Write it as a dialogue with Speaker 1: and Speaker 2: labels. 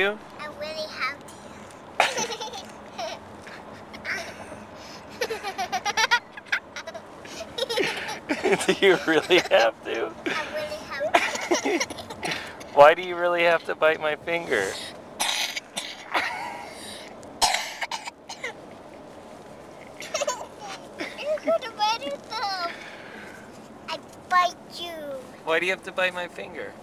Speaker 1: You?
Speaker 2: I really have
Speaker 1: Do you really have to?
Speaker 2: I really have to.
Speaker 1: Why do you really have to bite my finger?
Speaker 2: You're gonna bite yourself. I bite you.
Speaker 1: Why do you have to bite my finger?